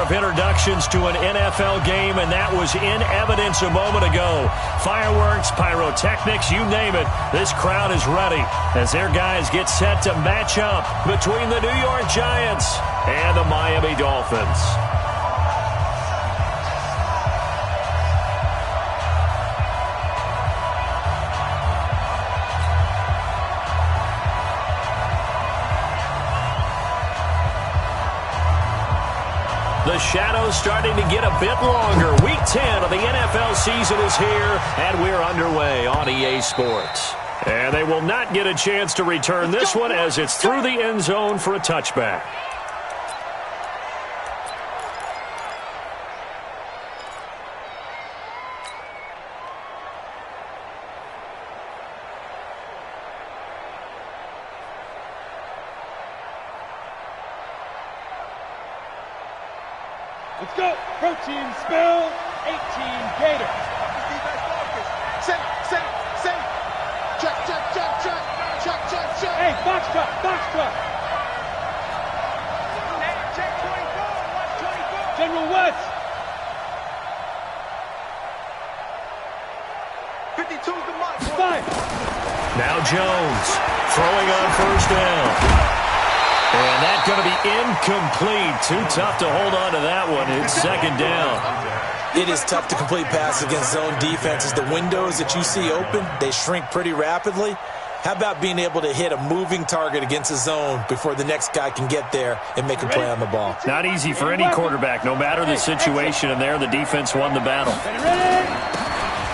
of introductions to an NFL game, and that was in evidence a moment ago. Fireworks, pyrotechnics, you name it. This crowd is ready as their guys get set to match up between the New York Giants and the Miami Dolphins. The shadow's starting to get a bit longer. Week 10 of the NFL season is here, and we're underway on EA Sports. And they will not get a chance to return this one as it's through the end zone for a touchback. Let's go. Protein spill. 18 Gators. Set. Check. Hey, box truck. Check 24. General West. 52 to Mike. 5. Now Jones throwing on first down. And that's going to be incomplete. Too tough to hold on to that one. It's second down. It is tough to complete passes against zone defenses. The windows that you see open, they shrink pretty rapidly. How about being able to hit a moving target against a zone before the next guy can get there and make a play on the ball? Not easy for any quarterback, no matter the situation. And there, the defense won the battle.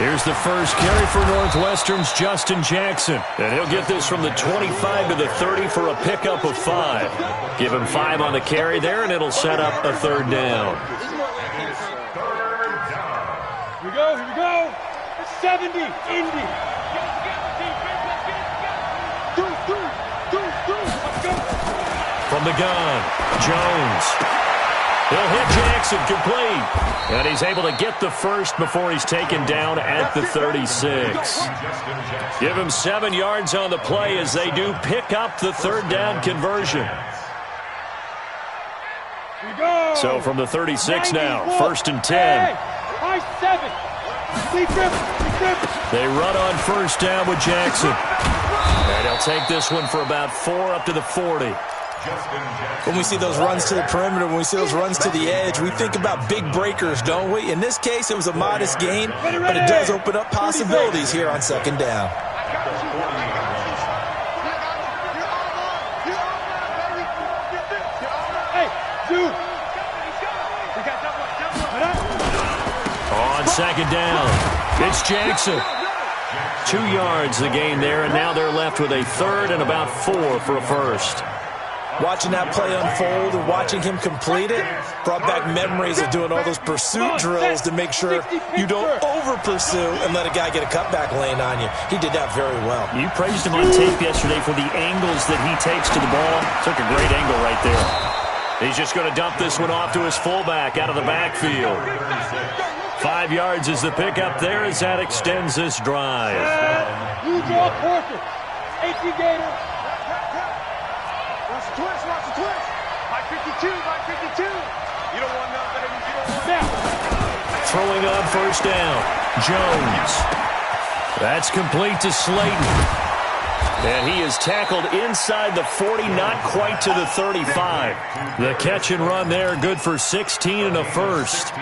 Here's the first carry for Northwestern's Justin Jackson. And he'll get this from the 25 to the 30 for a pickup of 5. Give him 5 on the carry there, and it'll set up a third down. Here we go. 70, Indy. From the gun, Jones. He'll hit Jackson complete. And he's able to get the first before he's taken down at the 36. Give him 7 yards on the play as they do pick up the third down conversion. So from the 36 now, 1st and 10. They run on first down with Jackson. And he'll take this one for about 4 up to the 40. When we see those runs to the perimeter, when we see those runs to the edge, we think about big breakers, don't we? In this case, it was a modest gain, but it does open up possibilities here on second down. On second down, it's Jackson. 2 yards the gain there, and now they're left with a third and about 4 for a first. Watching that play unfold and watching him complete it brought back memories of doing all those pursuit drills to make sure you don't over-pursue and let a guy get a cutback lane on you. He did that very well. You praised him on tape yesterday for the angles that he takes to the ball. Took a great angle right there. He's just going to dump this one off to his fullback out of the backfield. 5 yards is the pickup there as that extends this drive. You draw quarter. 18 Gators. Watch the twist. By 52. You don't want nothing. Throwing on first down, Jones. That's complete to Slayton. And he is tackled inside the 40, not quite to the 35. The catch and run there, good for 16 and a first.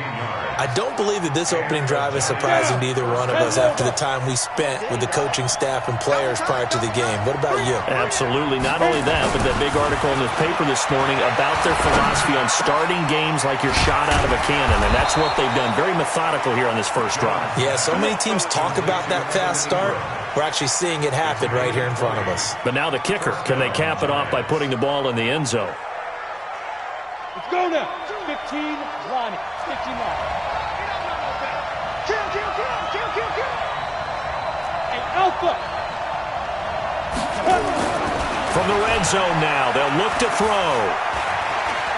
I don't believe that this opening drive is surprising to either one of us after the time we spent with the coaching staff and players prior to the game. What about you? Absolutely. Not only that, but that big article in the paper this morning about their philosophy on starting games like you're shot out of a cannon, and that's what they've done. Very methodical here on this first drive. Yeah, so many teams talk about that fast start. We're actually seeing it happen right here in front of us. But now the kicker. Can they cap it off by putting the ball in the end zone? Let's go now. 15, Ronnie. 15 Ronnie. Kill. Hey, Alpha. From the red zone now, they'll look to throw.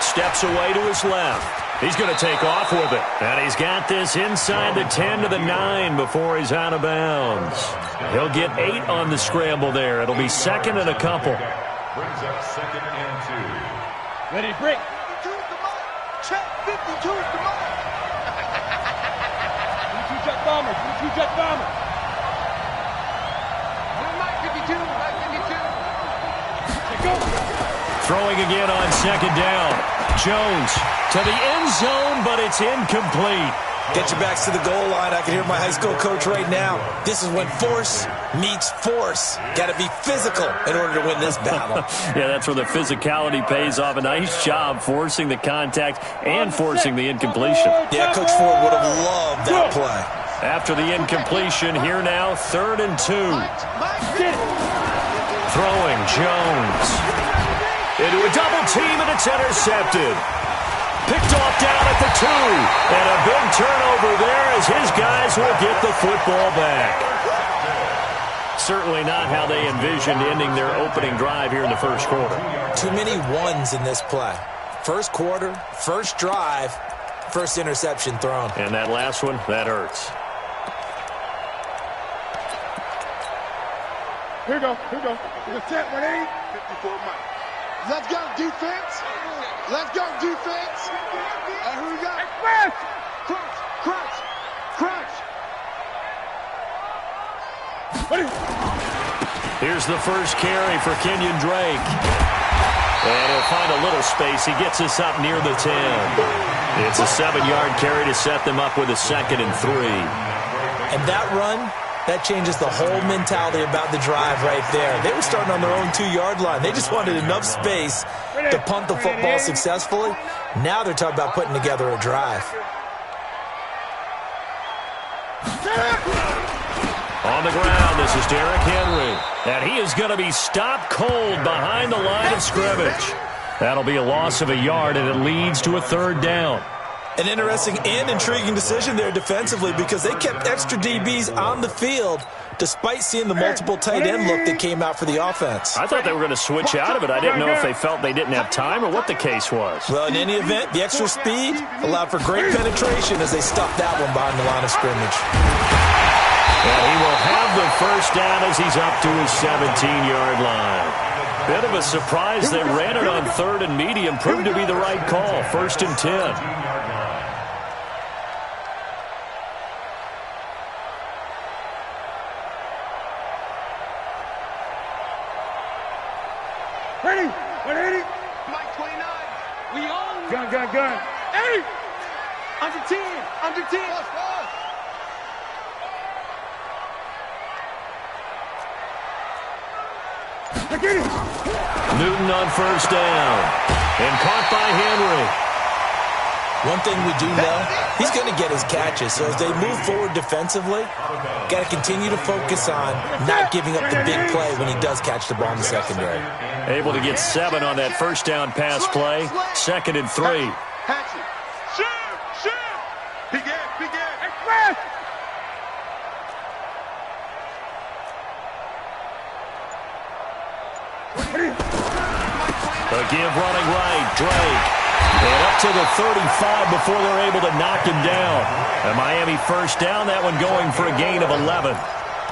Steps away to his left. He's going to take off with it. And he's got this inside the 10 to the 9 before he's out of bounds. He'll get 8 on the scramble there. It'll be second and a couple. Brings up 2nd and 2. Ready to break. Check. 52, come on. 22 jet bombers, 22 jet bombers. Mike 52, Mike 52. Go. Throwing again on second down. Jones to the end zone, but it's incomplete. Get your backs to the goal line. I can hear my high school coach right now. This is when force meets force. Got to be physical in order to win this battle. Yeah, that's where the physicality pays off. A nice job forcing the contact and forcing the incompletion. Yeah, Coach Ford would have loved that play. After the incompletion, here now, 3rd and 2. Throwing Jones into a double team, and it's intercepted. Picked off down at the 2. And a big turnover there as his guys will get the football back. Certainly not how they envisioned ending their opening drive here in the first quarter. Too many ones in this play. First quarter, first drive, first interception thrown. And that last one, that hurts. Here we go, here we go. We're set, 180. 54 Mike. Let's go, defense. Let's go, defense. And who we got? Express. Crunch, crunch, crunch. Here's the first carry for Kenyon Drake. And he'll find a little space. He gets us up near the 10. It's a 7-yard carry to set them up with a 2nd and 3. And that run, that changes the whole mentality about the drive right there. They were starting on their own 2-yard line. They just wanted enough space to punt the football successfully. Now they're talking about putting together a drive. On the ground, this is Derrick Henry. And he is going to be stopped cold behind the line of scrimmage. That'll be a loss of a yard, and it leads to a 3rd down. An interesting and intriguing decision there defensively because they kept extra DBs on the field despite seeing the multiple tight end look that came out for the offense. I thought they were going to switch out of it. I didn't know if they felt they didn't have time or what the case was. Well, in any event, the extra speed allowed for great penetration as they stuffed that one behind the line of scrimmage. And he will have the first down as he's up to his 17-yard line. Bit of a surprise they ran it on 3rd and medium. Proved to be the right call. 1st and 10. Ready, 180. Mike 29. We own. Gun, gun, gun. 8. Under 10, under 10. Newton on 1st down. And caught by Henry. One thing we do know, he's going to get his catches. So as they move forward defensively, got to continue to focus on not giving up the big play when he does catch the ball in the secondary. Able to get 7 on that first down pass play. 2nd and 3. Shoot, shoot. Begin. Express. The give running right, Drake. And up to the 35 before they're able to knock him down. A Miami first down, that one going for a gain of 11.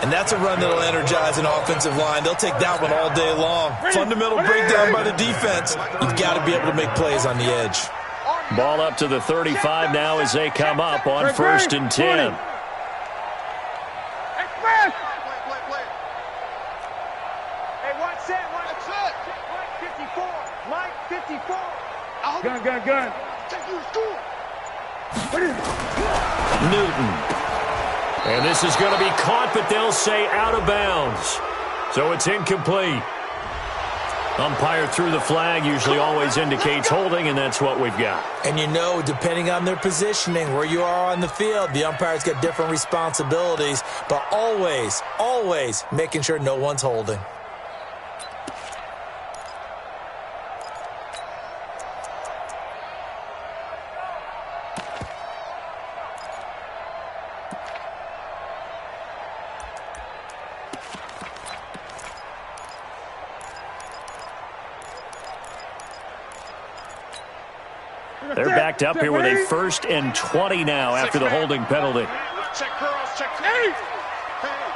And that's a run that'll energize an offensive line. They'll take that one all day long. Fundamental breakdown by the defense. You've got to be able to make plays on the edge. Ball up to the 35 now as they come up on 1st and 10. Express. Hey, one set, one set. Mike 54. Mike 54. Gun. Take you to school. Newton. And this is going to be caught, but they'll say out of bounds. So it's incomplete. Umpire threw the flag, usually always indicates holding, and that's what we've got. And you know, depending on their positioning, where you are on the field, the umpire's got different responsibilities, but always making sure no one's holding. They're backed up here with a 1st and 20 now after the holding penalty. Check curls, check. Hey,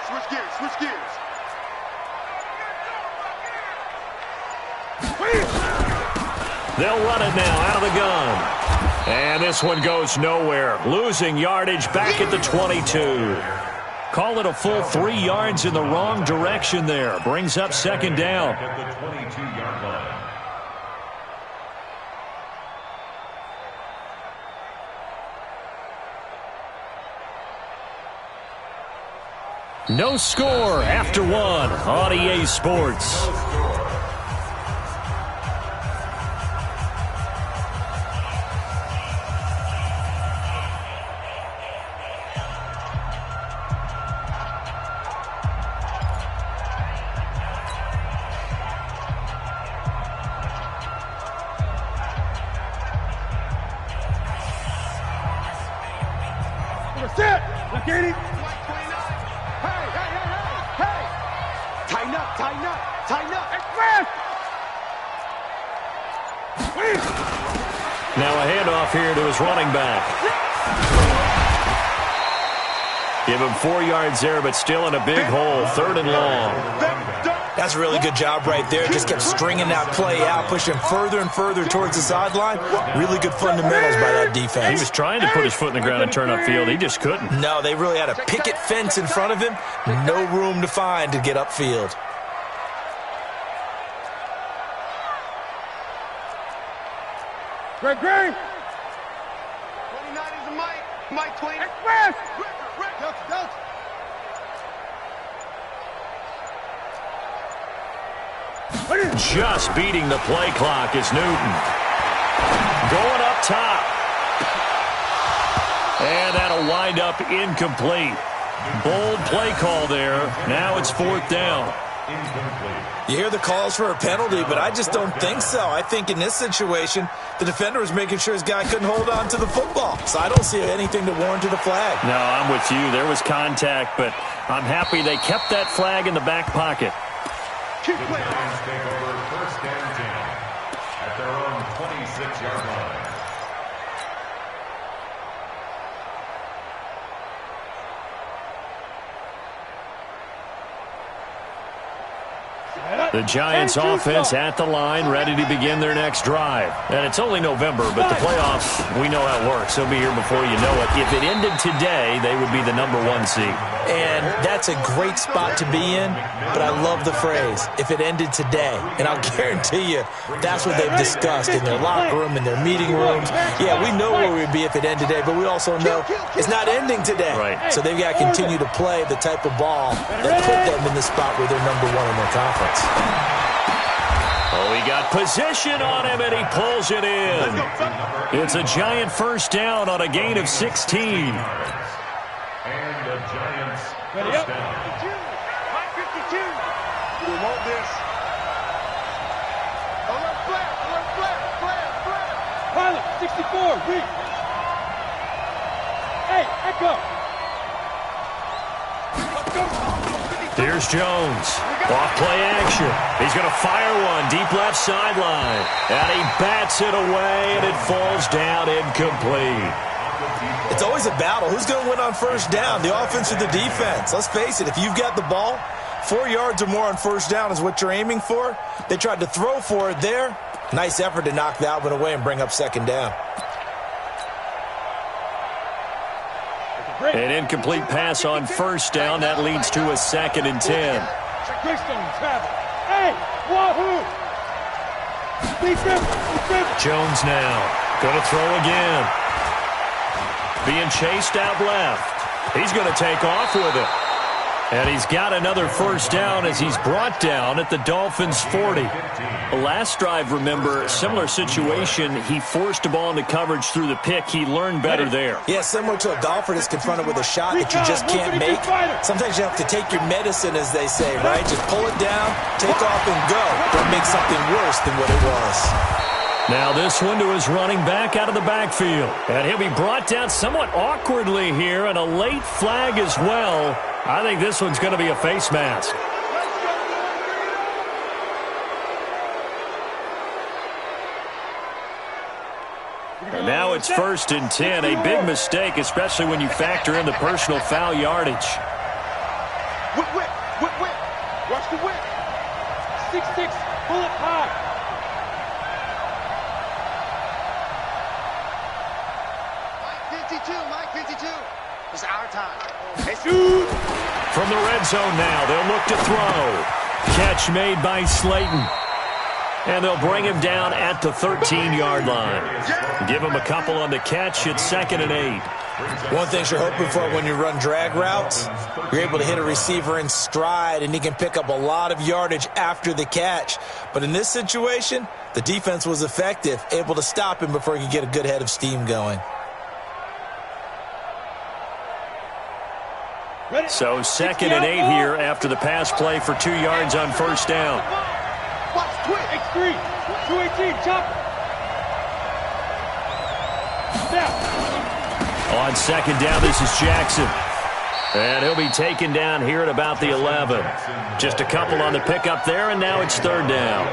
switch gears. They'll run it now out of the gun. And this one goes nowhere. Losing yardage back at the 22. Call it a full 3 yards in the wrong direction there. Brings up second down. At the 22-yard line. No score after one on EA Sports. Sit! Look at him! Hey! Tighten up! Tighten up! Express! Now a handoff here to his running back. Give him 4 yards there, but still in a big hole. 3rd and long. That's a really good job right there. Just kept stringing that play out, pushing further and further towards the sideline. Really good fundamentals by that defense. He was trying to put his foot in the ground and turn upfield. He just couldn't. No, they really had a picket fence in front of him. No room to find to get upfield. Greg! 29 is a Mike. Mike 20. Express! Delta. Just beating the play clock is Newton. Going up top. And that'll wind up incomplete. Bold play call there. Now it's 4th down. You hear the calls for a penalty, but I just don't think so. I think in this situation, the defender was making sure his guy couldn't hold on to the football. So I don't see anything to warrant the flag. No, I'm with you. There was contact, but I'm happy they kept that flag in the back pocket. The Giants take over 1st and 10 at their own 26-yard line. The Giants offense at the line, ready to begin their next drive. And it's only November, but the playoffs, we know how it works. They'll be here before you know it. If it ended today, they would be the #1 seed. And that's a great spot to be in, but I love the phrase, if it ended today. And I'll guarantee you, that's what they've discussed in their locker room, in their meeting rooms. Yeah, we know where we'd be if it ended today, but we also know it's not ending today. Right. So they've got to continue to play the type of ball that put them in the spot where they're #1 in their conference. Oh, he got position on him, and he pulls it in. It's a Giant 1st down on a gain of 16. And the Giants 1st down. 52. We want this. Alert flare. Pilot, 64, weak. Hey, echo. Here's Jones. Off play action. He's going to fire one deep left sideline. And he bats it away, and it falls down incomplete. It's always a battle. Who's going to win on 1st down, the offense or the defense? Let's face it, if you've got the ball, 4 yards or more on 1st down is what you're aiming for. They tried to throw for it there. Nice effort to knock that one away and bring up 2nd down. An incomplete pass on 1st down. That leads to a 2nd and 10. Hey, wahoo! Jones now. Going to throw again. Being chased out left. He's going to take off with it. And he's got another 1st down as he's brought down at the Dolphins' 40. Last drive, remember, similar situation. He forced a ball into coverage through the pick. He learned better there. Yeah, similar to a golfer that's confronted with a shot that you just can't make. Sometimes you have to take your medicine, as they say, right? Just pull it down, take off, and go. Don't make something worse than what it was. Now this one to his running back out of the backfield. And he'll be brought down somewhat awkwardly here, and a late flag as well. I think this one's going to be a face mask. And now it's 1st and 10. A big mistake, especially when you factor in the personal foul yardage. Whip. Watch the whip. 6'6", pull it high. Mike 52. It's our time. From the red zone now, they'll look to throw. Catch made by Slayton. And they'll bring him down at the 13-yard line. Give him a couple on the catch. It's 2nd and 8. One thing you're hoping for when you run drag routes, you're able to hit a receiver in stride, and he can pick up a lot of yardage after the catch. But in this situation, the defense was effective, able to stop him before he could get a good head of steam going. So 2nd and 8 here after the pass play for 2 yards on first down. Watch, quick. X3, 218, chop. On 2nd down, this is Jackson. And he'll be taken down here at about the 11. Just a couple on the pickup there, and now it's 3rd down.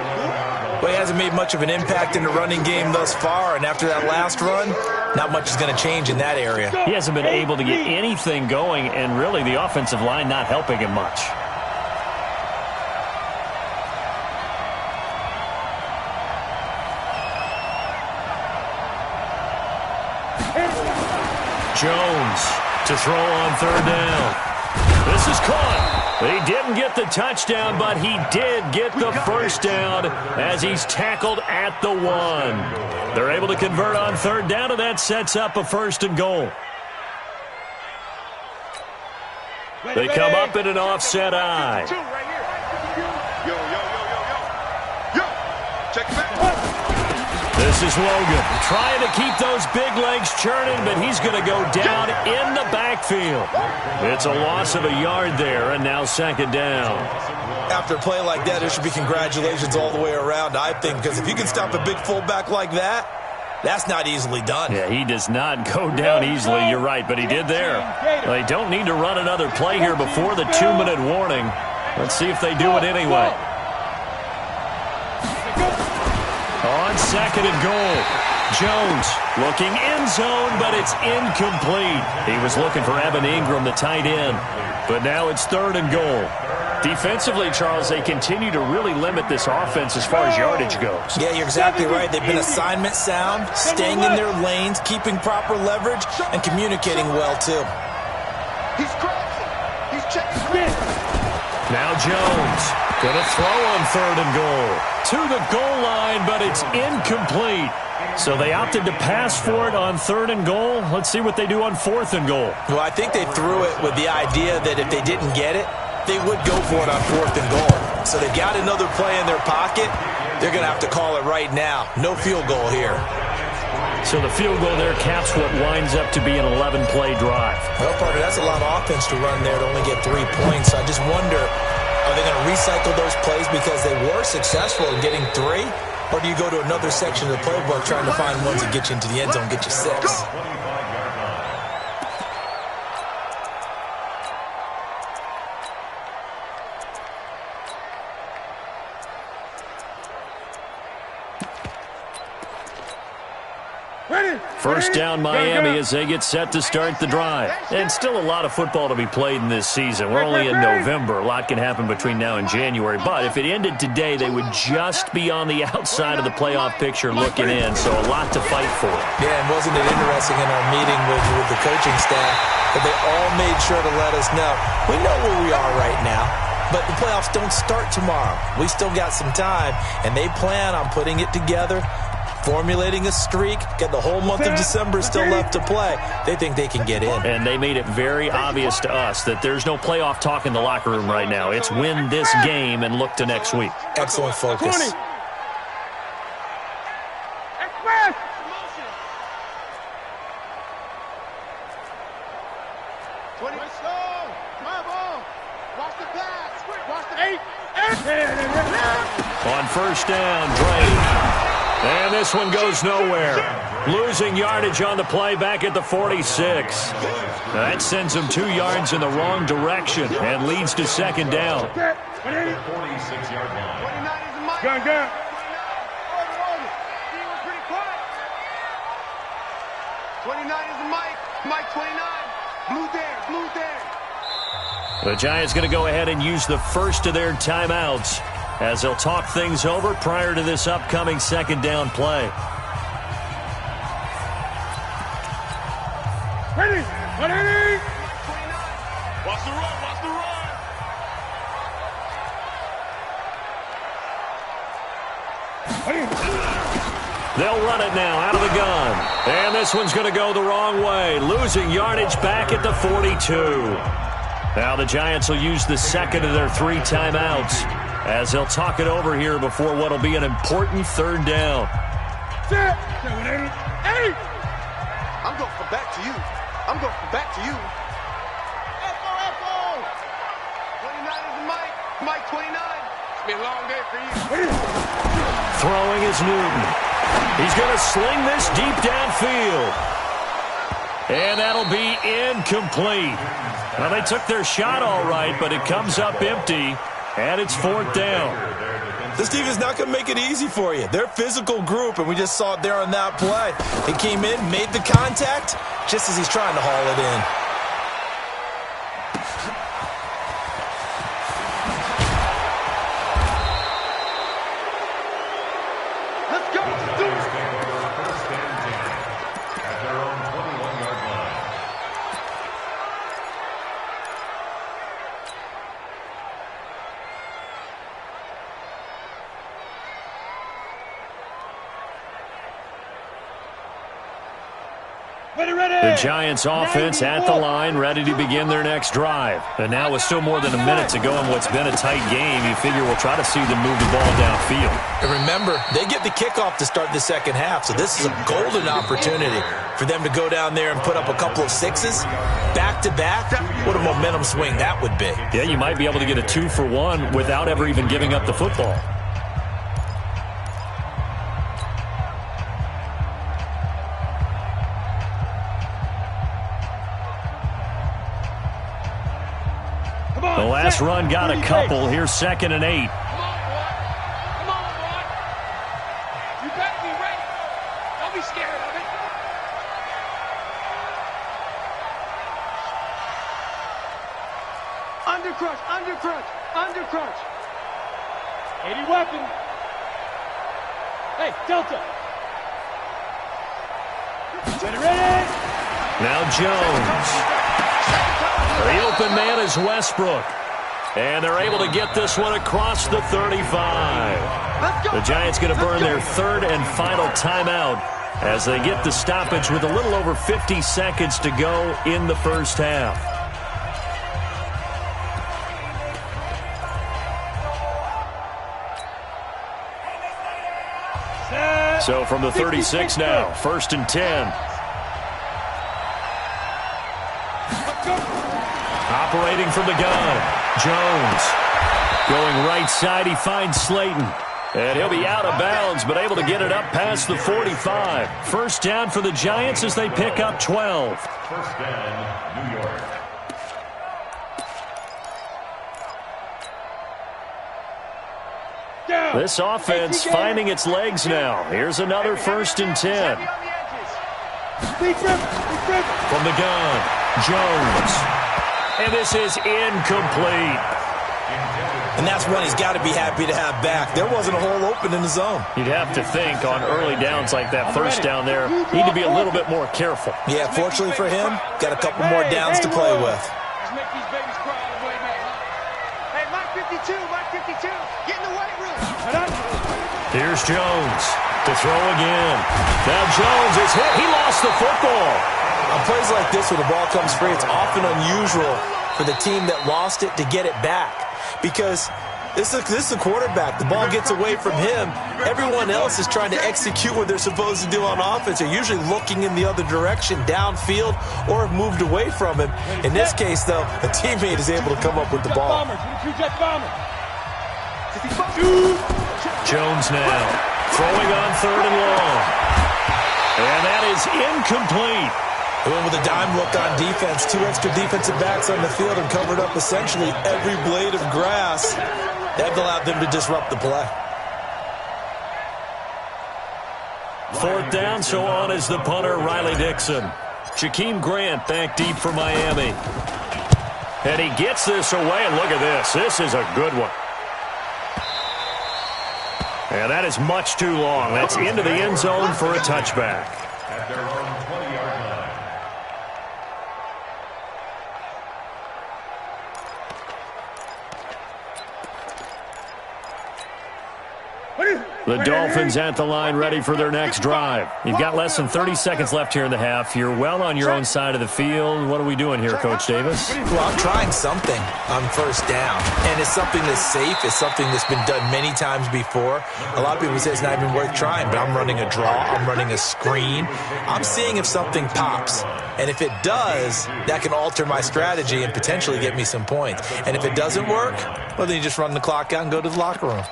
Well, he hasn't made much of an impact in the running game thus far, and after that last run, not much is going to change in that area. He hasn't been able to get anything going, and really the offensive line not helping him much. Jones to throw on 3rd down. This is caught. He didn't get the touchdown, but he did get the first down as he's tackled at the 1. They're able to convert on 3rd down, and that sets up a 1st and goal. They come up in an offset eye. Check it back. This is Logan trying to keep those big legs churning, but he's going to go down in the backfield. It's a loss of a yard there, and now 2nd down. After a play like that, there should be congratulations all the way around, I think, because if you can stop a big fullback like that, that's not easily done. Yeah, he does not go down easily, you're right, but he did there. They don't need to run another play here before the 2-minute warning. Let's see if they do it anyway. On 2nd and goal, Jones looking end zone, but it's incomplete. He was looking for Evan Ingram, the tight end, but now it's 3rd and goal. Defensively, Charles, they continue to really limit this offense as far as yardage goes. Yeah, you're exactly right. They've been assignment sound, staying in their lanes, keeping proper leverage, and communicating well, too. He's crossing. He's checking. Now Jones going to throw on 3rd and goal. To the goal line, but it's incomplete. So they opted to pass for it on 3rd and goal. Let's see what they do on 4th and goal. Well, I think they threw it with the idea that if they didn't get it, they would go for it on 4th and goal. So they got another play in their pocket. They're going to have to call it right now. No field goal here. So the field goal there caps what winds up to be an 11-play drive. Well, Parker, that's a lot of offense to run there to only get 3 points. So I just wonder, are they going to recycle those plays because they were successful in getting 3? Or do you go to another section of the playbook trying to find ones that get you into the end zone, get you 6? First down Miami as they get set to start the drive. And still a lot of football to be played in this season. We're only in November. A lot can happen between now and January. But if it ended today, they would just be on the outside of the playoff picture looking in. So a lot to fight for. Yeah, and wasn't it interesting in our meeting with the coaching staff that they all made sure to let us know, we know where we are right now, but the playoffs don't start tomorrow. We still got some time, and they plan on putting it together, formulating a streak, get the whole month of December still left to play. They think they can get in. And they made it very obvious to us that there's no playoff talk in the locker room right now. It's win this game and look to next week. Excellent focus. 20. Express! 20. Drive on. Watch the pass. Watch the 8. On first down, Drake. And this one goes nowhere. Losing yardage on the play back at the 46. That sends him 2 yards in the wrong direction and leads to second down. 46-yard line. 29 is the mic. Gun. 29. Hold it. He was pretty quiet. 29 is the mic. Mic 29. Blue there. The Giants going to go ahead and use the first of their timeouts as they'll talk things over prior to this upcoming second down play. Ready. Ready. Watch the run. Watch the run. They'll run it now out of the gun. And this one's going to go the wrong way, losing yardage back at the 42. Now the Giants will use the second of their 3 timeouts as they'll talk it over here before what will be an important third down. Hey! I'm going from back to you. I'm going from back to you. F-O! 29 is the mic. Mike 29. It's been a long day for you. Throwing is Newton. He's going to sling this deep downfield. And that'll be incomplete. Well, they took their shot all right, but it comes up empty, and it's 4th down. This team is not going to make it easy for you. They're a physical group, and we just saw it there on that play. He came in, made the contact, just as he's trying to haul it in. The Giants offense at the line, ready to begin their next drive. And now with still more than a minute to go in what's been a tight game, you figure we'll try to see them move the ball downfield. And remember, they get the kickoff to start the second half, so this is a golden opportunity for them to go down there and put up a couple of 6s back-to-back. What a momentum swing that would be. Yeah, you might be able to get a 2-for-1 without ever even giving up the football. The last run got a couple. Here's 2nd and 8. Come on, boy. You better be ready. Don't be scared of it. Undercrush. 80 weapon. Hey, Delta. Ready. Now Jones. The open man is Westbrook. And they're able to get this one across the 35. The Giants going to burn their 3rd and final timeout as they get the stoppage with a little over 50 seconds to go in the first half. So from the 36 now, 1st and 10. Operating from the gun, Jones. Going right side, he finds Slayton. And he'll be out of bounds, but able to get it up past the 45. First down for the Giants as they pick up 12. First down, New York. This offense finding its legs now. Here's another 1st and 10. From the gun, Jones. And this is incomplete. And that's one he's got to be happy to have back. There wasn't a hole open in the zone. You'd have to think on early downs like that first down there, need to be a little bit more careful. Yeah, fortunately for him, got a couple more downs to play with. Let's make these babies cry all the way, man. Hey, Mike 52, get in the weight room. Here's Jones to throw again. Now Jones is hit. He lost the football. On plays like this where the ball comes free, it's often unusual for the team that lost it to get it back. Because this is a quarterback. The ball gets away from him. Everyone else is trying to execute what they're supposed to do on offense. They're usually looking in the other direction, downfield, or have moved away from him. In this case, though, a teammate is able to come up with the ball. Jones now throwing on 3rd and long. And that is incomplete. They went with a dime look on defense. 2 extra defensive backs on the field and covered up essentially every blade of grass. That allowed them to disrupt the play. 4th down, so on is the punter, Riley Dixon. Jakeem Grant back deep for Miami. And he gets this away, and look at this. This is a good one. And that is much too long. That's into the end zone for a touchback. At their own 20-yard line. The Dolphins at the line ready for their next drive. You've got less than 30 seconds left here in the half. You're well on your own side of the field. What are we doing here, Coach Davis? Well, I'm trying something on first down, and it's something that's safe. It's something that's been done many times before. A lot of people say it's not even worth trying, but I'm running a draw. I'm running a screen. I'm seeing if something pops, and if it does, that can alter my strategy and potentially get me some points. And if it doesn't work, well, then you just run the clock out and go to the locker room.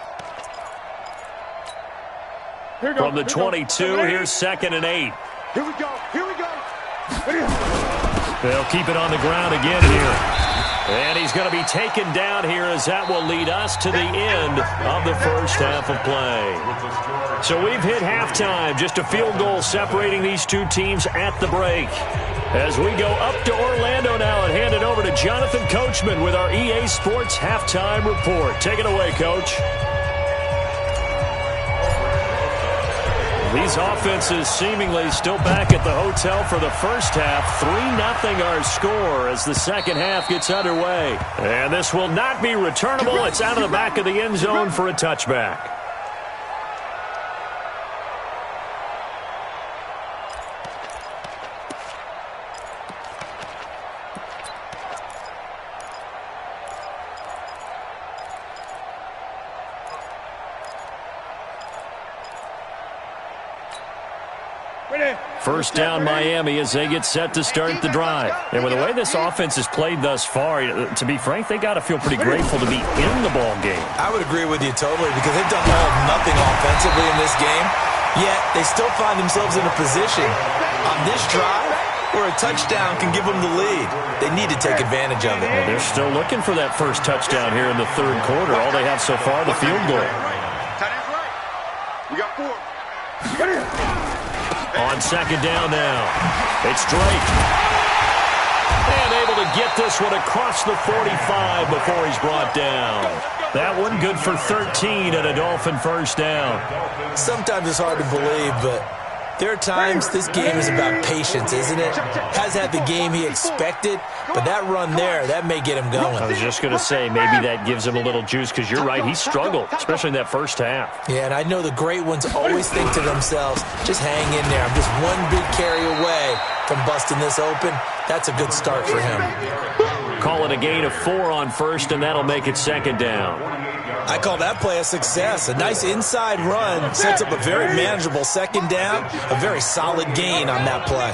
From the 22, here's 2nd and 8. Here we go. Here we go. They'll keep it on the ground again here. And he's going to be taken down here as that will lead us to the end of the first half of play. So we've hit halftime. Just a field goal separating these two teams at the break. As we go up to Orlando now and hand it over to Jonathan Coachman with our EA Sports Halftime Report. Take it away, Coach. These offenses seemingly still back at the hotel for the first half. 3-0 our score as the second half gets underway. And this will not be returnable. It's out of the back of the end zone for a touchback. First down Miami as they get set to start the drive. And with the way this offense has played thus far, to be frank, they got to feel pretty grateful to be in the ball game. I would agree with you totally because they've done all of nothing offensively in this game, yet they still find themselves in a position on this drive where a touchdown can give them the lead. They need to take advantage of it. Well, they're still looking for that first touchdown here in the third quarter. All they have so far, the field goal. We got 4. On second down now, it's Drake. And able to get this one across the 45 before he's brought down. That one good for 13 and a Dolphin first down. Sometimes it's hard to believe, but there are times this game is about patience, isn't it? Has had the game he expected, but that run there, that may get him going. I was just going to say, maybe that gives him a little juice because you're right, he struggled, especially in that first half. Yeah, and I know the great ones always think to themselves, just hang in there. I'm just one big carry away from busting this open. That's a good start for him. Call it a gain of 4 on first, and that'll make it second down. I call that play a success. A nice inside run sets up a very manageable second down. A very solid gain on that play.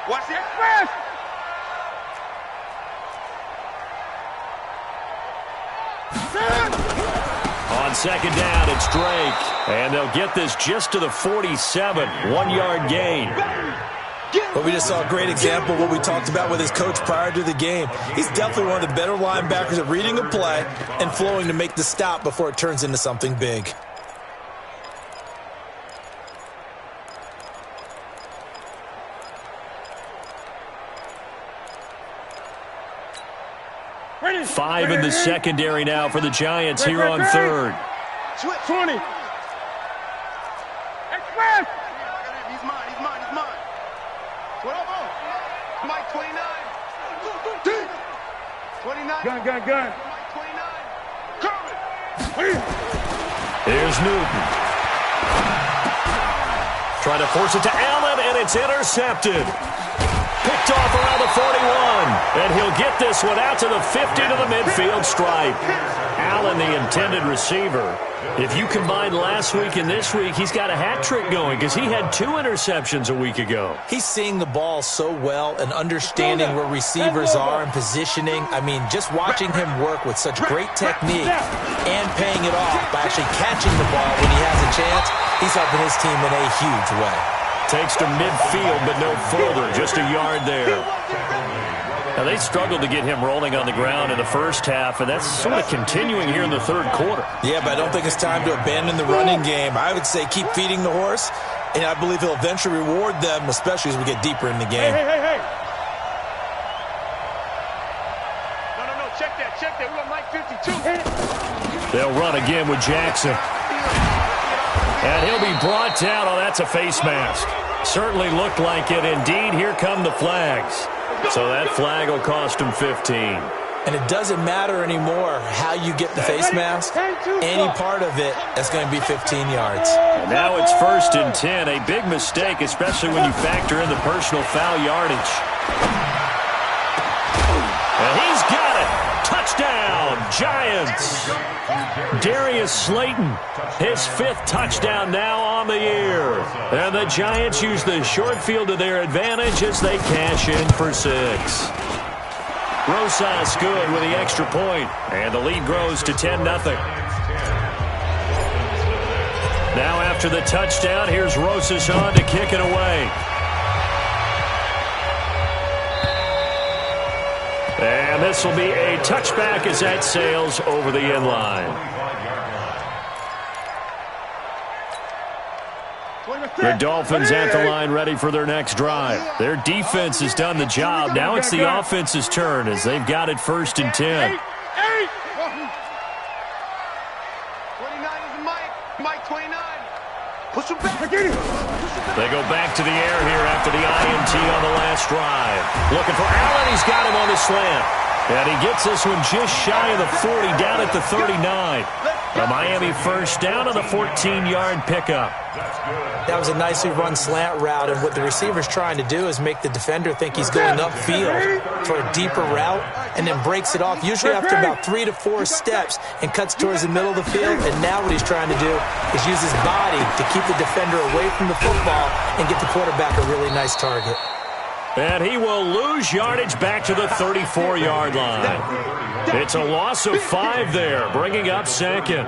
Watch it. On second down, it's Drake. And they'll get this just to the 47. 1-yard gain. But we just saw a great example of what we talked about with his coach prior to the game. He's definitely one of the better linebackers at reading a play and flowing to make the stop before it turns into something big. Ready. 5 in the secondary now for the Giants here on third. 20. Express. He's mine. 12. Mike 29. 29. Gun. Mike 29. Coming. Here's Newton. Trying to force it to Allen, and it's intercepted. Picked off around the 41. And he'll get this one out to the 50 to the midfield stripe. Allen, the intended receiver. If you combine last week and this week, he's got a hat trick going because he had 2 interceptions a week ago. He's seeing the ball so well and understanding where receivers are and positioning. I mean, just watching him work with such great technique and paying it off by actually catching the ball when he has a chance, he's helping his team in a huge way. Takes to midfield, but no further. Just a yard there. Now, they struggled to get him rolling on the ground in the first half, and that's sort of continuing here in the third quarter. Yeah, but I don't think it's time to abandon the running game. I would say keep feeding the horse, and I believe he'll eventually reward them, especially as we get deeper in the game. Hey. No. Check that. We got Mike 52. They'll run again with Jackson. And he'll be brought down. Oh, that's a face mask. Certainly looked like it. Indeed, here come the flags. So that flag will cost him 15. And it doesn't matter anymore how you get the face mask. Any part of it is going to be 15 yards. And now it's 1st and 10. A big mistake, especially when you factor in the personal foul yardage. And he's got it. Touchdown, Giants. Darius Slayton, his 5th touchdown now on the year. And the Giants use the short field to their advantage as they cash in for 6. Rosas good with the extra point, and the lead grows to 10-0. Now after the touchdown, here's Rosas on to kick it away. And this will be a touchback as that sails over the end line. The Dolphins at the line ready for their next drive. Their defense has done the job. Now it's the offense's turn as they've got it 1st and 10. 29 is Mike 29. Push him back. They go back to the air here after the INT on the last drive. Looking for Allen. He's got him on the slant. And he gets this one just shy of the 40, down at the 39. A Miami 1st down on the 14-yard pickup. That was a nicely run slant route, and what the receiver's trying to do is make the defender think he's going upfield for a deeper route and then breaks it off, usually after about 3 to 4 steps, and cuts towards the middle of the field. And now what he's trying to do is use his body to keep the defender away from the football and get the quarterback a really nice target. And he will lose yardage back to the 34-yard line. It's a loss of 5 there, bringing up 2nd.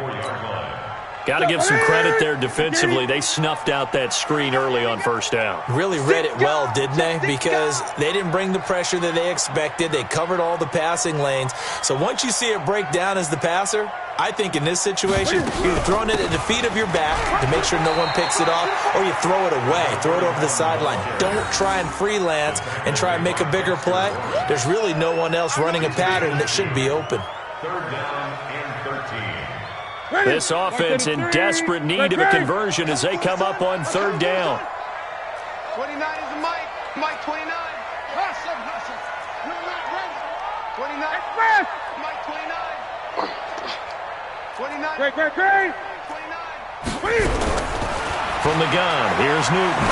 Got to give some credit there defensively. They snuffed out that screen early on 1st down. Really read it well, didn't they? Because they didn't bring the pressure that they expected. They covered all the passing lanes. So once you see it break down as the passer, I think in this situation, you're throwing it at the feet of your back to make sure no one picks it off, or you throw it away, throw it over the sideline. Don't try and freelance and try and make a bigger play. There's really no one else running a pattern that should be open. 3rd down and 13. This offense in desperate need of a conversion as they come up on 3rd down. 29 is Mike 29. 29. Mike 29. 29. Great. 29. From the gun, here's Newton.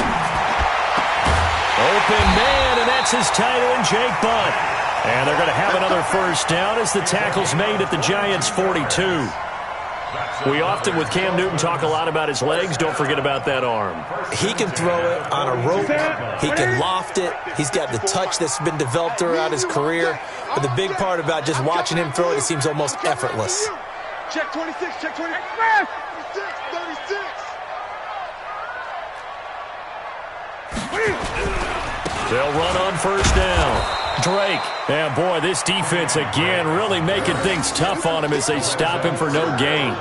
Open man, and that's his tight end, Jake Butt. And they're going to have another 1st down as the tackle's made at the Giants' 42. We often, with Cam Newton, talk a lot about his legs. Don't forget about that arm. He can throw it on a rope. He can loft it. He's got the touch that's been developed throughout his career. But the big part about just watching him throw it, it seems almost effortless. Check 26, check 26. 36. They'll run on 1st down. Drake. And boy, this defense again really making things tough on him as they stop him for no gain.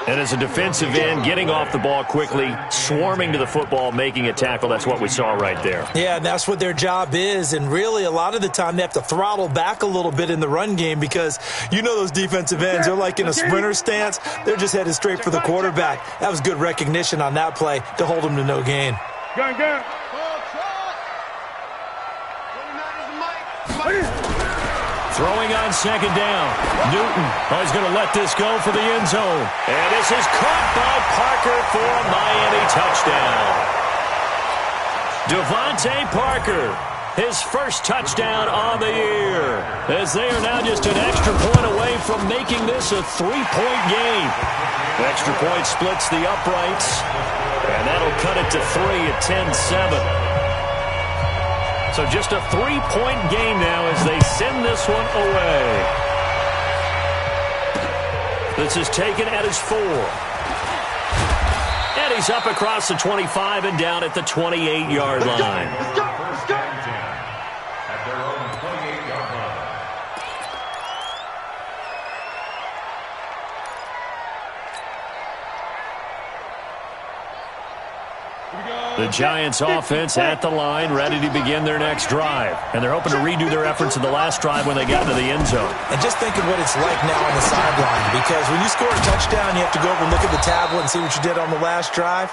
And as a defensive end, getting off the ball quickly, swarming to the football, making a tackle. That's what we saw right there. Yeah, and that's what their job is. And really, a lot of the time, they have to throttle back a little bit in the run game because you know those defensive ends, they're like in a sprinter stance. They're just headed straight for the quarterback. That was good recognition on that play to hold him to no gain. Gun. Throwing on 2nd down. Newton is going to let this go for the end zone. And this is caught by Parker for a Miami touchdown. Devontae Parker, his 1st touchdown on the year, as they are now just an extra point away from making this a 3-point game. Extra point splits the uprights, and that'll cut it to 3 at 10-7. So just a 3-point game now as they send this one away. This is taken at his 4. And he's up across the 25 and down at the 28-yard line. At their own 28-yard line. The Giants offense at the line, ready to begin their next drive. And they're hoping to redo their efforts in the last drive when they got into the end zone. And just think of what it's like now on the sideline, because when you score a touchdown, you have to go over and look at the tablet and see what you did on the last drive.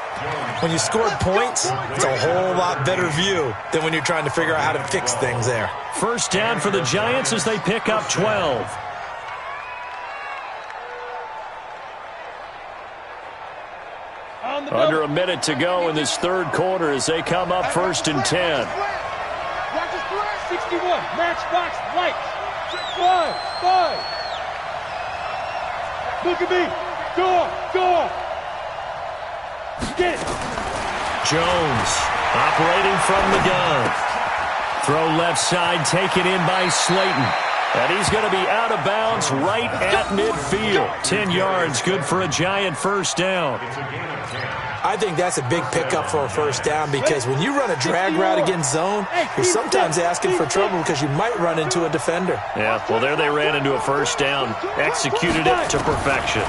When you scored points, it's a whole lot better view than when you're trying to figure out how to fix things there. First down for the Giants as they pick up 12. Under a minute to go in this third quarter as they come up first and 10. 61, matchbox, lights. 5. Look at me. Go. Get it. Jones operating from the gun. Throw left side, taken in by Slayton. And he's going to be out of bounds right at midfield. 10 yards, good for a Giant first down. I think that's a big pickup for a first down, because when you run a drag route against zone, you're sometimes asking for trouble because you might run into a defender. Yeah, well, there they ran into a first down. Executed it to perfection.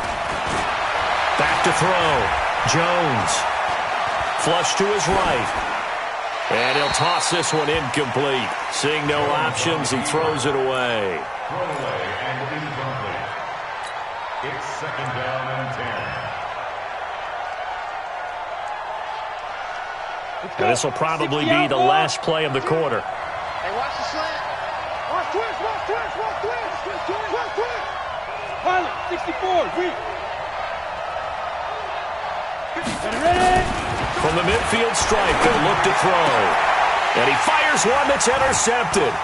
Back to throw. Jones. Flush to his right. And he'll toss this one incomplete. Seeing no options, he throws it away. Throwaway and incomplete. It's second down and 10. And this will probably be the last play of the quarter. Hey, watch the slant. Watch twist. Pilot, 64, weak. Ready? From the midfield stripe, they'll look to throw. And he fires one that's intercepted.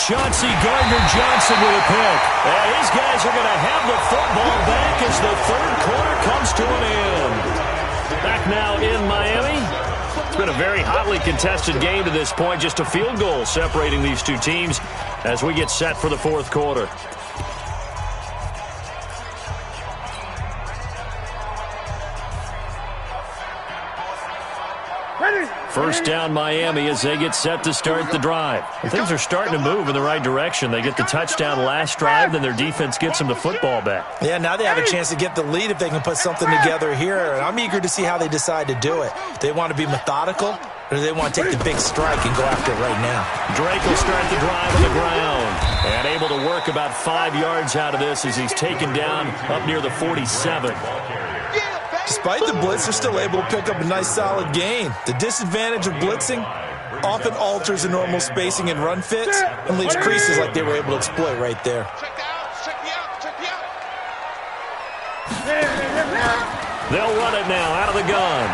Chauncey Gardner-Johnson with a pick. And his guys are going to have the football back as the third quarter comes to an end. Back now in Miami. It's been a very hotly contested game to this point. Just a field goal separating these two teams as we get set for the fourth quarter. First down Miami as they get set to start the drive. And things are starting to move in the right direction. They get the touchdown last drive, then their defense gets them the football back. Yeah, now they have a chance to get the lead if they can put something together here. And I'm eager to see how they decide to do it. Do they want to be methodical, or do they want to take the big strike and go after it right now? Drake will start the drive on the ground. And able to work about 5 yards out of this as he's taken down up near the 47. Despite the blitz, they're still able to pick up a nice solid gain. The disadvantage of blitzing often alters the normal spacing and run fits and leaves creases like they were able to exploit right there. Check the out. They'll run it now out of the gun.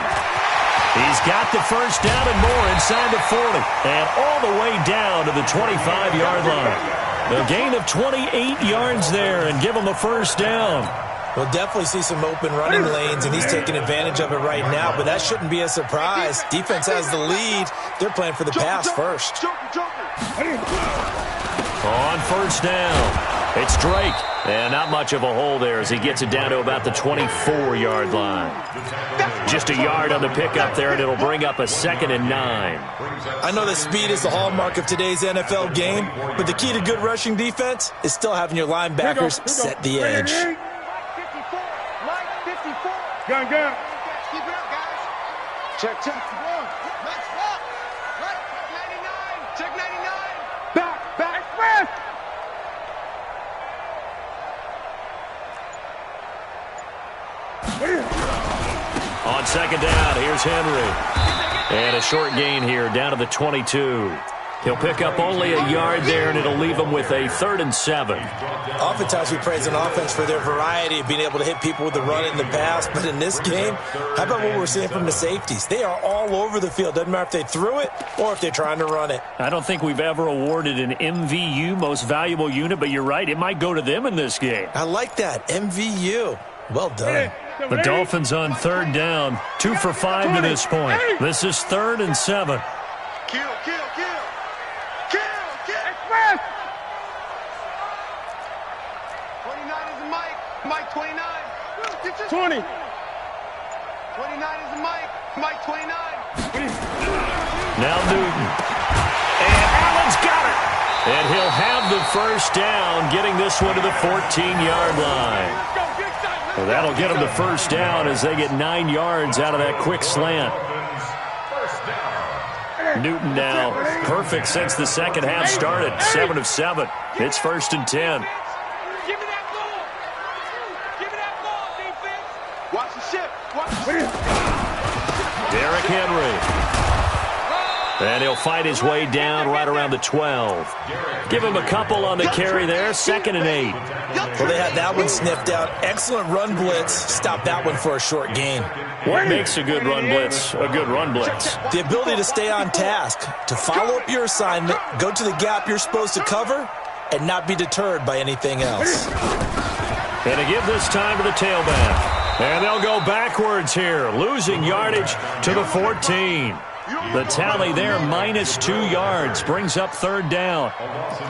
He's got the first down and more inside the 40 and all the way down to the 25-yard line. A gain of 28 yards there and give him a first down. We'll definitely see some open running lanes, and he's taking advantage of it right now, but that shouldn't be a surprise. Defense has the lead. They're playing for the pass first. On first down, it's Drake. And not much of a hole there as he gets it down to about the 24-yard line. Just a yard on the pickup there, and it'll bring up a 2nd and 9. I know that speed is the hallmark of today's NFL game, but the key to good rushing defense is still having your linebackers set the edge. Gun. Keep it up, guys. Check. Let's walk. Check 99. Back. Express. On second down, here's Henry. And a short gain here down to the 22. He'll pick up only a yard there, and it'll leave him with a 3rd and 7. Oftentimes we praise an offense for their variety of being able to hit people with the run and the pass, but in this game, how about what we're seeing from the safeties? They are all over the field. Doesn't matter if they threw it or if they're trying to run it. I don't think we've ever awarded an MVU, most valuable unit, but you're right, it might go to them in this game. I like that, MVU. Well done. The Dolphins on 3rd down, 2 for 5 to this point. This is 3rd and 7. Kill. Express. 29 is the Mike. Mike 29. 20. 29 is the Mike. Mike 29. Now Newton. And Allen's got it. And he'll have the first down, getting this one to the 14-yard line. Well, that'll get them the first down as they get 9 yards out of that quick slant. First Newton now perfect since the second half started. 7 of 7. It's 1st and 10. Give me that ball. Give me that ball, defense. Watch the ship. Watch the ship. Derrick Henry. And he'll fight his way down right around the 12. Give him a couple on the carry there. 2nd and 8. Well, they had that one sniffed out. Excellent run blitz. Stop that one for a short gain. What makes a good run blitz a good run blitz? The ability to stay on task, to follow up your assignment, go to the gap you're supposed to cover, and not be deterred by anything else. And to give this time to the tailback. And they'll go backwards here, losing yardage to the 14. The tally there, -2 yards, brings up 3rd down.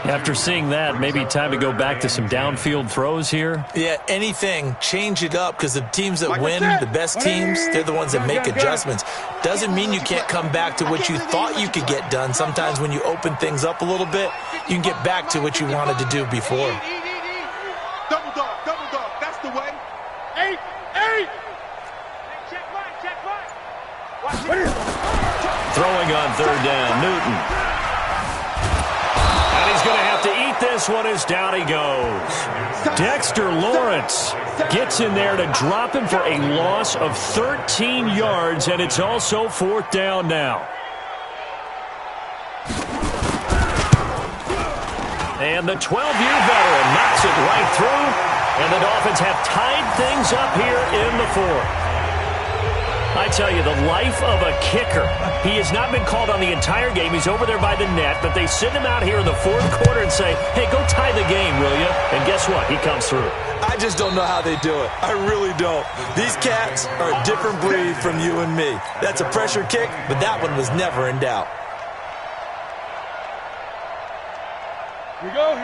After seeing that, maybe time to go back to some downfield throws here. Yeah, anything, change it up, because the teams that win, the best teams, they're the ones that make adjustments. Doesn't mean you can't come back to what you thought you could get done. Sometimes when you open things up a little bit, you can get back to what you wanted to do before. Double dog, that's the way. 8. Check right. Watch it. Throwing on 3rd down, Newton. And he's going to have to eat this one as down he goes. Dexter Lawrence gets in there to drop him for a loss of 13 yards, and it's also 4th down now. And the 12-year veteran knocks it right through, and the Dolphins have tied things up here in the 4th. I tell you, the life of a kicker. He has not been called on the entire game. He's over there by the net, but they send him out here in the 4th quarter and say, hey, go tie the game, will you? And guess what? He comes through. I just don't know how they do it. I really don't. These cats are a different breed from you and me. That's a pressure kick, but that one was never in doubt.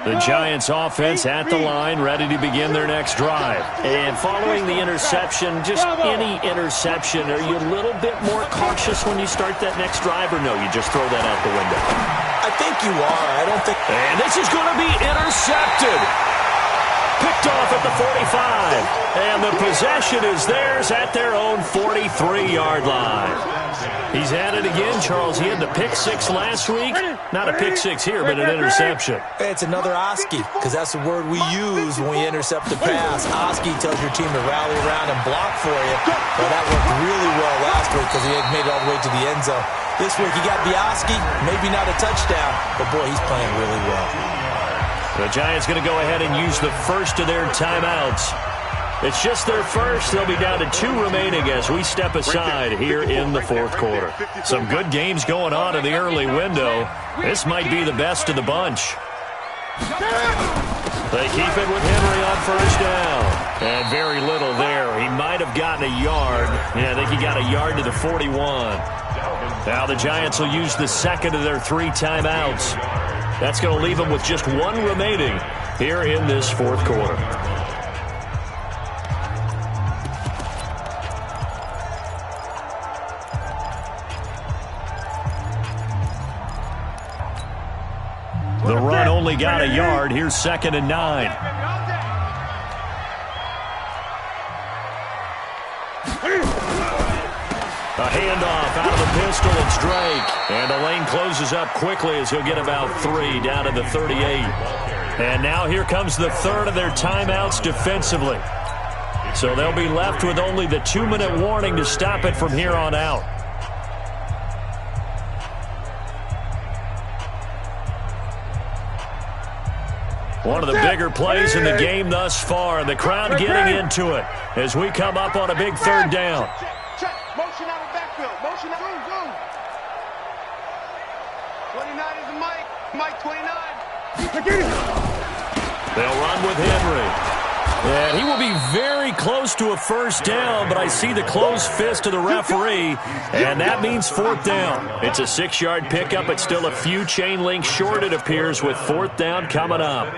The Giants offense at the line, ready to begin their next drive. And following the interception, just any interception, are you a little bit more cautious when you start that next drive, or no, you just throw that out the window? I think you are. I don't think... And this is going to be intercepted. Picked off at the 45. And the possession is theirs at their own 43-yard line. He's at it again, Charles. He had the pick 6 last week. Not a pick 6 here, but an interception. It's another Oski, because that's the word we use when we intercept the pass. Oski tells your team to rally around and block for you. Well, that worked really well last week because he had made it all the way to the end zone. This week he got the Oski, maybe not a touchdown, but boy, he's playing really well. The Giants going to go ahead and use the first of their timeouts. It's just their first. They'll be down to 2 remaining as we step aside here in the 4th quarter. Some good games going on in the early window. This might be the best of the bunch. They keep it with Henry on 1st down. And very little there. He might have gotten a yard. Yeah, I think he got a yard to the 41. Now the Giants will use the second of their 3 timeouts. That's going to leave them with just 1 remaining here in this 4th quarter. The run only got a yard. Here's 2nd and 9. A handoff out of the pistol. It's Drake. And the lane closes up quickly as he'll get about 3 down to the 38. And now here comes the 3rd of their timeouts defensively. So they'll be left with only the 2-minute warning to stop it from here on out. One of the bigger plays in the game thus far, and the crowd getting into it as we come up on a big 3rd down. Check. Motion out of backfield. Motion out. Boom. 29 is the Mike. Mike 29. They'll run with Henry. And he will be very close to a 1st down, but I see the closed fist of the referee, and that means 4th down. It's a 6-yard pickup, but still a few chain links short, it appears, with 4th down coming up.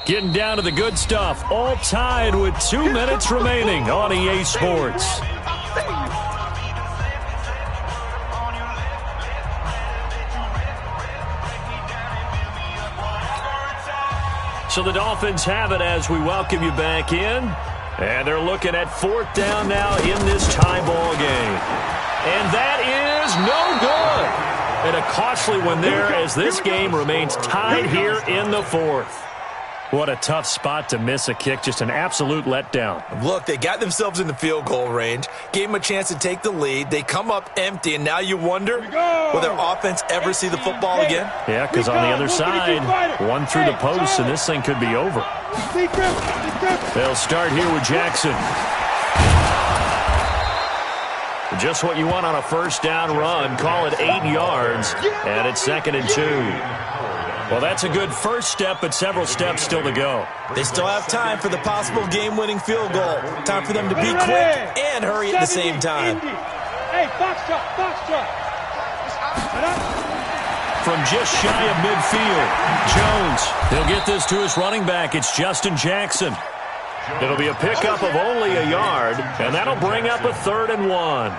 Getting down to the good stuff, all tied with 2 minutes remaining on EA Sports. So the Dolphins have it as we welcome you back in. And they're looking at 4th down now in this tie ball game. And that is no good. And a costly one there as this game remains tied here in the 4th. What a tough spot to miss a kick. Just an absolute letdown. Look, they got themselves in the field goal range, gave them a chance to take the lead. They come up empty, and now you wonder, will their offense ever see the football again? Yeah, because on the other side, one through the post, and this thing could be over. They'll start here with Jackson. Just what you want on a 1st down run. Call it 8 yards, and it's 2nd and 2. Well, that's a good first step, but several steps still to go. They still have time for the possible game-winning field goal. Time for them to be quick and hurry at the same time. Hey, box truck. From just shy of midfield, Jones. He'll get this to his running back. It's Justin Jackson. It'll be a pickup of only a yard, and that'll bring up a 3rd and 1.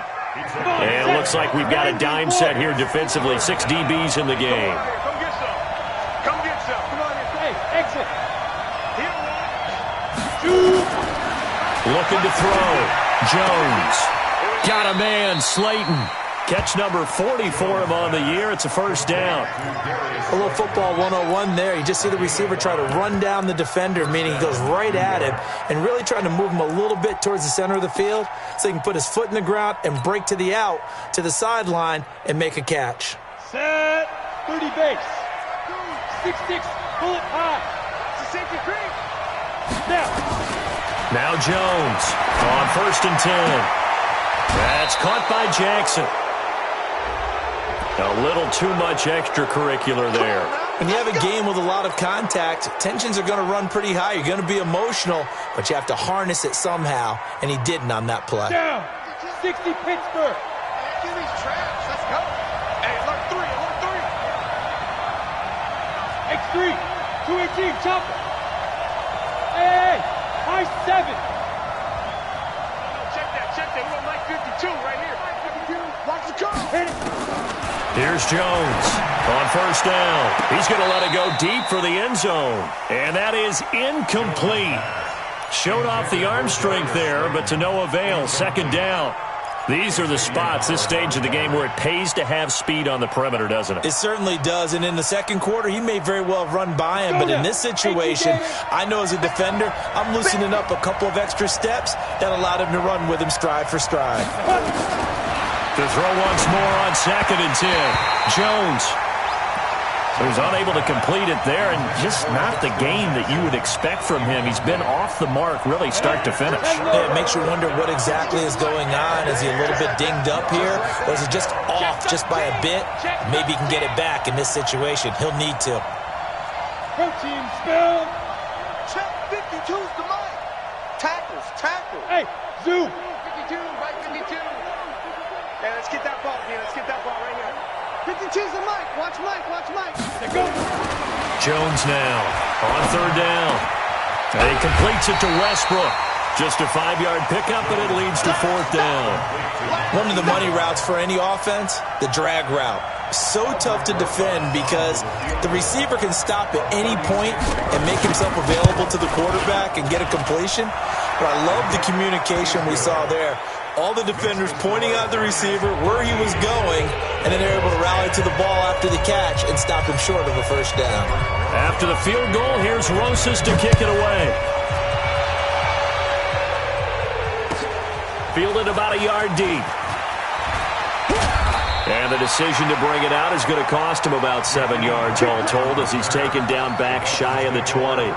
And it looks like we've got a dime set here defensively. 6 DBs in the game. Looking to throw. Jones. Got a man, Slayton. Catch number 40 for him on the year. It's a 1st down. A little football 101 there. You just see the receiver try to run down the defender, meaning he goes right at him and really trying to move him a little bit towards the center of the field so he can put his foot in the ground and break to the out, to the sideline, and make a catch. Set. 30 base. 6-6. Pull it high. It's a safety creek. Now Jones on 1st and 10. That's caught by Jackson. A little too much extracurricular there. When you have a game with a lot of contact, tensions are going to run pretty high. You're going to be emotional, but you have to harness it somehow, and he didn't on that play. Down. 60 Pittsburgh. Give these traps. Let's go. Hey, alert 3. X3. 218. Chopper. Hey. High 7. Check that. We're on Mike 52 right here. Watch the car. Hit it. Here's Jones on 1st down. He's going to let it go deep for the end zone. And that is incomplete. Showed off the arm strength there, but to no avail. 2nd down. These are the spots, this stage of the game, where it pays to have speed on the perimeter, doesn't it? It certainly does, and in the 2nd quarter, he may very well have run by him, but in this situation, I know as a defender, I'm loosening up a couple of extra steps that allowed him to run with him stride for stride. To throw once more on 2nd and 10. Jones. He was unable to complete it there, and just not the game that you would expect from him. He's been off the mark, really, start to finish. Yeah, it makes you wonder what exactly is going on. Is he a little bit dinged up here, or is he just off just by a bit? Maybe he can get it back in this situation. He'll need to. Protein spill. Check 52's the mic. Tackles. Hey, zoom. 52, right 52. Hey, let's get that ball, man. Let's get that ball right here. 52's the mic. Watch Mike. Let's go. Jones now on 3rd down. And he completes it to Westbrook. Just a 5-yard pickup, and it leads to 4th down. One of the money routes for any offense, the drag route. So tough to defend because the receiver can stop at any point and make himself available to the quarterback and get a completion. But I love the communication we saw there. All the defenders pointing out the receiver where he was going, and then they're able to rally to the ball after the catch and stop him short of a 1st down. After the field goal, here's Rosas to kick it away. Fielded about a yard deep. And the decision to bring it out is going to cost him about 7 yards all told as he's taken down back shy of the 20.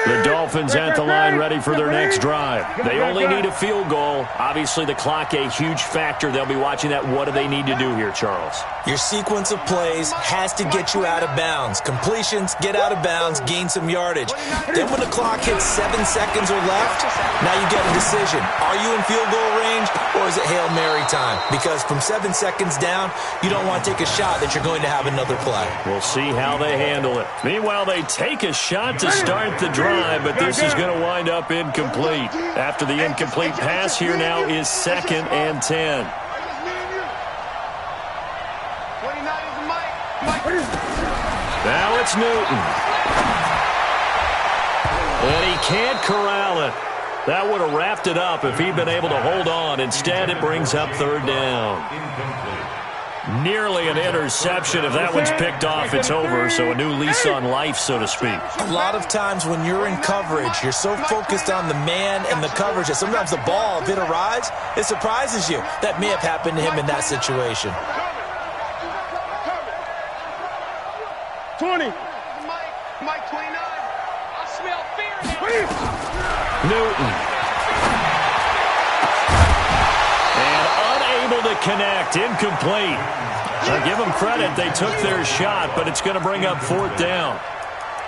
The Dolphins at the line ready for their next drive. They only need a field goal. Obviously, the clock a huge factor. They'll be watching that. What do they need to do here, Charles? Your sequence of plays has to get you out of bounds. Completions, get out of bounds, gain some yardage. Then when the clock hits 7 seconds or left, now you get a decision. Are you in field goal range or is it Hail Mary time? Because from 7 seconds down, you don't want to take a shot that you're going to have another play. We'll see how they handle it. Meanwhile, they take a shot to start the drive, but this is going to wind up incomplete. After the incomplete pass, here now is 2nd and 10. Now it's Newton. And he can't corral it. That would have wrapped it up if he'd been able to hold on. Instead, it brings up 3rd down. Nearly an interception. If that one's picked off, it's over. So a new lease on life, so to speak. A lot of times when you're in coverage, you're so focused on the man and the coverage that sometimes the ball, if it arrives, it surprises you. That may have happened to him in that situation. 20. Mike 29. I smell fear now. Newton. And unable to connect. Incomplete. Now give them credit. They took their shot, but it's going to bring up 4th down.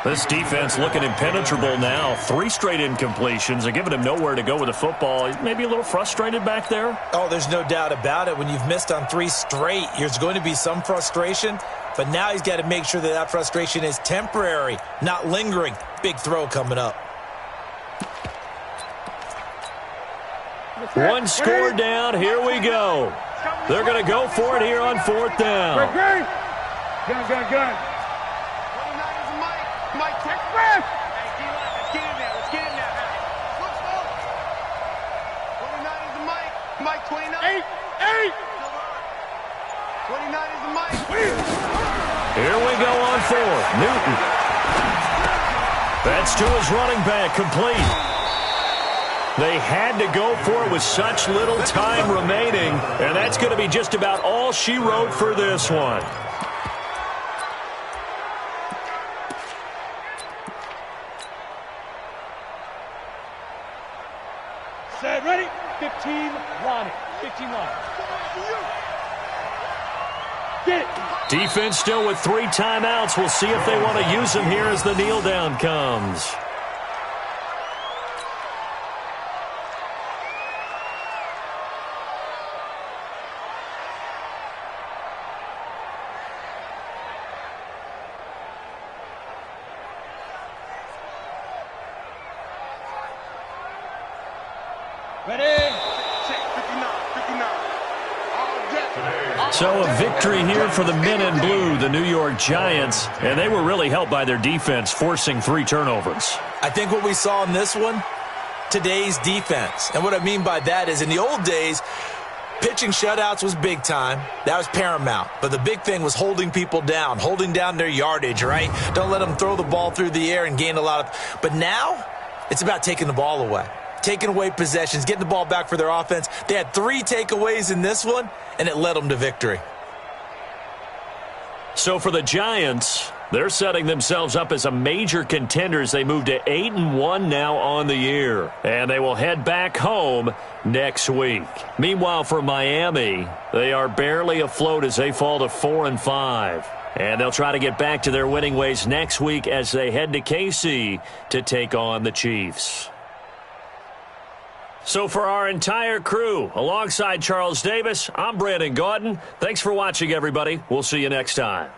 This defense looking impenetrable now. 3 straight incompletions. They're giving him nowhere to go with the football. Maybe a little frustrated back there. Oh, there's no doubt about it. When you've missed on 3 straight, there's going to be some frustration. But now he's got to make sure that that frustration is temporary, not lingering. Big throw coming up. One score down. Here we go. They're going to go for it here on 4th down. Gun. 29 is Mike. Hey, let's get in there. 29 is Mike 29. 8. 29 is Mike. Here we go on 4th. Newton. That's to his running back, complete. They had to go for it with such little time remaining, and that's going to be just about all she wrote for this one. Set, ready? 15 line. 15 line. Get it. Defense still with 3 timeouts. We'll see if they want to use them here as the kneel down comes. Ready? 59. So a victory here for the men in blue, the New York Giants, and they were really helped by their defense, forcing 3 turnovers. I think what we saw in this one, today's defense. And what I mean by that is in the old days, pitching shutouts was big time. That was paramount. But the big thing was holding people down, holding down their yardage, right? Don't let them throw the ball through the air and gain a lot of. But now, it's about taking the ball away. Taking away possessions, getting the ball back for their offense. They had 3 takeaways in this one, and it led them to victory. So for the Giants, they're setting themselves up as a major contender as they move to 8-1 now on the year. And they will head back home next week. Meanwhile, for Miami, they are barely afloat as they fall to 4-5. And they'll try to get back to their winning ways next week as they head to KC to take on the Chiefs. So for our entire crew, alongside Charles Davis, I'm Brandon Gaudin. Thanks for watching, everybody. We'll see you next time.